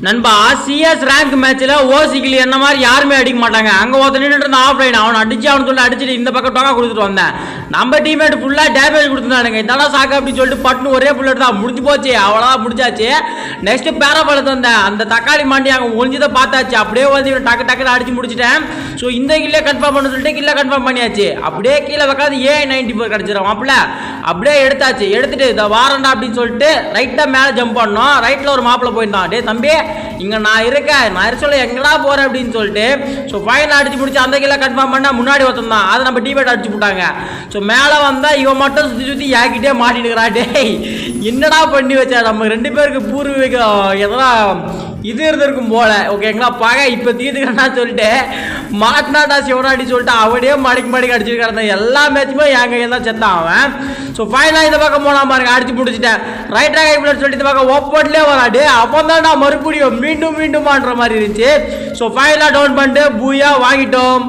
நண்பா CS rank மேட்ச்ல ஓசிக்கிளி என்ன மாதிரி யாருமே அடிக்க மாட்டாங்க. அங்க ஒருத்தர் நின்றுட்டு இருந்தான் ஆஃப்லைன், அவன் அடிச்சு அவனு சொல்லி அடிச்சுட்டு இந்த பக்கம் டோக்கா கொடுத்துட்டு வந்தேன். நம்ம டீம்மேட் ஃபுல்லா டேமேஜ் கொடுத்துருந்தானுங்க. இதெல்லாம் சாக்கா அப்படின்னு சொல்லிட்டு பட்டுன்னு ஒரே புல்லட் தான் முடிஞ்சு போச்சு, அவ்வளோதான் முடிச்சாச்சு. நெக்ஸ்ட் பேராபாலத்து வந்தேன், அந்த தக்காளி மாண்டி அங்கே ஒழிஞ்சதை பார்த்தாச்சு. அப்படியே வந்து டக்கு டக்குன்னு அடிச்சு முடிச்சிட்டேன். ஸோ இந்த கில்லே கன்ஃபார்ம் பண்ண சொல்லிட்டு கில்லை கன்ஃபார்ம் பண்ணியாச்சு. அப்படியே கீழே வைக்காது A94 கிடச்சிடும் மாப்பிள்ள. அப்படியே எடுத்தாச்சு. எடுத்துட்டு இதை வாரண்டா அப்படின்னு சொல்லிட்டு ரைட்டாக மேலே ஜம்ப் பண்ணோம். ரைட்டில் ஒரு மாப்பிள்ள போயிருந்தான். டே தம்பி இங்கே நான் இருக்கேன், நான் இருக்க எங்கடா போகிறேன் அப்படின்னு சொல்லிட்டு ஸோ ஃபைனல் அடிச்சு முடிச்சு அந்த கீழே கன்ஃபார்ம் பண்ணால் முன்னாடி ஒருத்தன் தான், அதை நம்ம டீமேட் அடிச்சு போட்டாங்க. ஸோ மேலே வந்தால் இவன் மட்டும் சுற்றி சுற்றி யாக்கிட்டே மாட்டிட்டுக்கிறா. டேய் என்னடா பண்ணி வச்சா, நம்ம ரெண்டு பேருக்கு பூர்வீகம் எதனா இது இருந்திருக்கும் போல. ஓகேங்களா, பகை இப்போ தீர்த்துக்கிறேன்னா சொல்லிட்டு மாட்டினாட்டா சிவனாடி சொல்லிட்டு அவனே மடிக்கு அடிச்சிருக்காரு. எல்லா மேட்சுமே என் கையில் தான் செத்தான் அவன். ஸோ ஃபைனலாக இந்த பக்கம் போனா பாருங்க, அடிச்சு முடிச்சுட்டேன். ரைட்டாக கைப்பிள்ளை சொல்லிட்டு இந்த பக்கம் ஓப்பன்லேயே வராடு. அப்போ தான் நான் மறுபடியும் மீண்டும் மீண்டுமான்ற மாதிரி இருந்துச்சு. ஸோ ஃபைனலாக டவுன் பண்ணிட்டு பூயா வாங்கிட்டோம்.